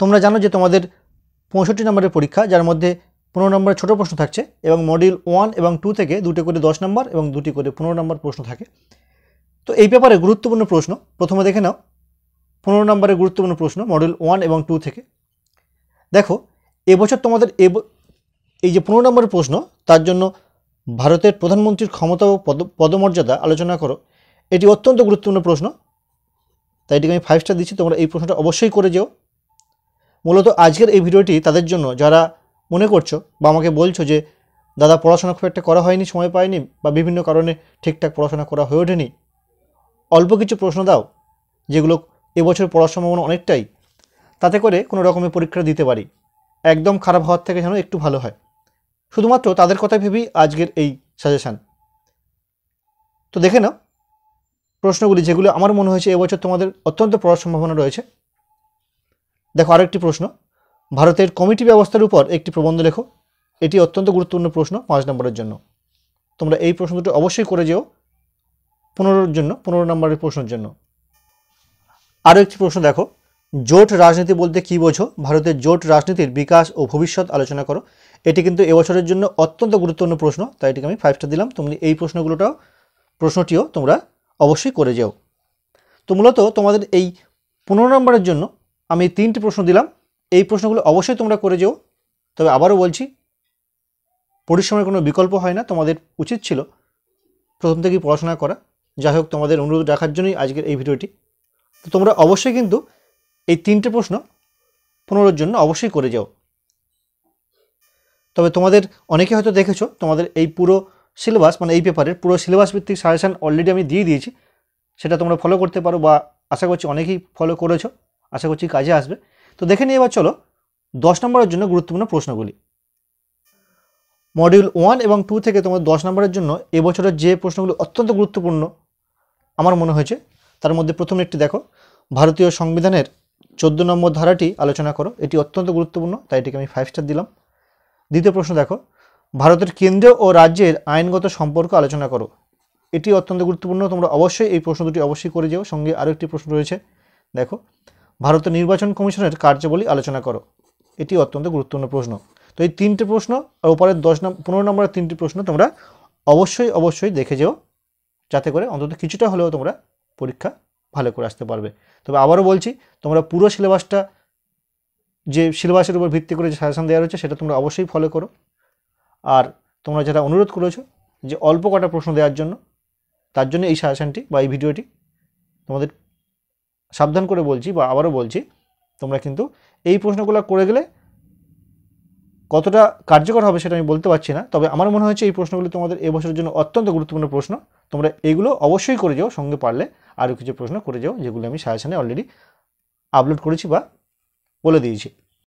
তোমরা জানো যে তোমাদের 65 নম্বরের পরীক্ষা, যার মধ্যে 15 নম্বরের ছোটো প্রশ্ন থাকছে এবং মডিউল 1 এবং 2 থেকে 2টি করে 10 নম্বর এবং 2টি করে 15 নম্বর প্রশ্ন থাকে। তো এই ব্যাপারে গুরুত্বপূর্ণ প্রশ্ন প্রথমে দেখে নাও। 15 নম্বরের গুরুত্বপূর্ণ প্রশ্ন মডিউল 1 এবং 2 থেকে। দেখো, এবছর তোমাদের এই যে 15 নম্বরের প্রশ্ন, তার জন্য ভারতের প্রধানমন্ত্রীর ক্ষমতা ও পদমর্যাদা আলোচনা করো, এটি অত্যন্ত গুরুত্বপূর্ণ প্রশ্ন। তাই এটিকে আমি 5 স্টার দিচ্ছি। তোমরা এই প্রশ্নটা অবশ্যই করে যেও। মূলত আজকের এই ভিডিওটি তাদের জন্য যারা মনে করছো বা আমাকে বলছো যে দাদা পড়াশোনা খুব একটা করা হয়নি, সময় পাইনি, বা বিভিন্ন কারণে ঠিকঠাক পড়াশোনা করা হয়ে ওঠেনি, অল্প কিছু প্রশ্ন দাও যেগুলো এবছর পড়ার সম্ভাবনা অনেকটাই, তাতে করে কোনো রকমের পরীক্ষা দিতে পারি। একদম খারাপ হওয়ার থেকে যেন একটু ভালো হয়, শুধুমাত্র তাদের কথা ভেবেই আজকের এই সাজেশান। তো দেখে নাও প্রশ্নগুলি, যেগুলো আমার মনে হয়েছে এবছর তোমাদের অত্যন্ত পড়ার সম্ভাবনা রয়েছে। দেখো, আরেকটি প্রশ্ন, ভারতের কমিটি ব্যবস্থার উপর একটি প্রবন্ধ লেখো, এটি অত্যন্ত গুরুত্বপূর্ণ প্রশ্ন 5 নম্বরের জন্য। তোমরা এই প্রশ্ন দুটো অবশ্যই করে যেও 15 নম্বরের প্রশ্নের জন্য। আরও একটি প্রশ্ন দেখো, জোট রাজনীতি বলতে কী বোঝো? ভারতের জোট রাজনীতির বিকাশ ও ভবিষ্যৎ আলোচনা করো। এটি কিন্তু এবছরের জন্য অত্যন্ত গুরুত্বপূর্ণ প্রশ্ন, তাই এটিকে আমি 5 স্টার দিলাম। তুমি এই প্রশ্নটিও তোমরা অবশ্যই করে যেও। তো মূলত তোমাদের এই 15 নম্বরের জন্য আমি 3টি প্রশ্ন দিলাম, এই প্রশ্নগুলো অবশ্যই তোমরা করে যেও। তবে আবারও বলছি, পরিশ্রমের কোনো বিকল্প হয় না, তোমাদের উচিত ছিল প্রথম থেকেই পড়াশোনা করা। যাই হোক, তোমাদের অনুরোধ রাখার জন্যই আজকের এই ভিডিওটি। তো তোমরা অবশ্যই কিন্তু এই 3টে প্রশ্ন 15-র জন্য অবশ্যই করে যাও। তবে তোমাদের অনেকে হয়তো দেখেছো, তোমাদের এই পুরো সিলেবাস, মানে এই পেপারের পুরো সিলেবাস ভিত্তিক সাজেশান অলরেডি আমি দিয়ে দিয়েছি, সেটা তোমরা ফলো করতে পারো, বা আশা করছি অনেকেই ফলো করেছো, আশা করছি কাজে আসবে। তো দেখে নিয়ে এবার চলো 10 নম্বরের জন্য গুরুত্বপূর্ণ প্রশ্নগুলি। মডিউল 1 এবং 2 থেকে তোমাদের 10 নম্বরের জন্য এবছরের যে প্রশ্নগুলি অত্যন্ত গুরুত্বপূর্ণ আমার মনে হয়েছে, তার মধ্যে প্রথম একটি দেখো, ভারতীয় সংবিধানের 14 নম্বর ধারাটি আলোচনা করো, এটি অত্যন্ত গুরুত্বপূর্ণ, তাই এটিকে আমি 5 স্টার দিলাম। দ্বিতীয় প্রশ্ন দেখো, ভারতের কেন্দ্র ও রাজ্যের আইনগত সম্পর্ক আলোচনা করো, এটি অত্যন্ত গুরুত্বপূর্ণ, তোমরা অবশ্যই এই প্রশ্ন দুটি অবশ্যই করে যাও। সঙ্গে আরও একটি প্রশ্ন রয়েছে, দেখো, ভারতের নির্বাচন কমিশনের কার্যাবলী আলোচনা করো, এটি অত্যন্ত গুরুত্বপূর্ণ প্রশ্ন। তো এই 3টে প্রশ্ন আর উপরের 15 নম্বরের 3টি প্রশ্ন তোমরা অবশ্যই দেখে যেও, যাতে করে অন্তত কিছুটা হলেও তোমরা পরীক্ষা ভালো করে আসতে পারবে। তবে আবারও বলছি, তোমরা পুরো সিলেবাসটা, যে সিলেবাসের উপর ভিত্তি করে যে সাজেশন দেওয়া রয়েছে, সেটা তোমরা অবশ্যই ফলো করো। আর তোমরা যারা অনুরোধ করেছো যে অল্প কটা প্রশ্ন দেওয়ার জন্য, তার জন্য এই সাজেশনটি বা এই ভিডিওটি তোমাদের সাবধান করে বলছি, বা আবারও বলছি, তোমরা কিন্তু এই প্রশ্নগুলো করে গেলে কতটা কার্যকর হবে সেটা আমি বলতে পারছি না। তবে আমার মনে হয়েছে এই প্রশ্নগুলি তোমাদের এবছরের জন্য অত্যন্ত গুরুত্বপূর্ণ প্রশ্ন, তোমরা এগুলো অবশ্যই করে যাও। সঙ্গে পারলে আরও কিছু প্রশ্ন করে যাও, যেগুলো আমি সাজেশনে অলরেডি আপলোড করেছি বা বলে দিয়েছি।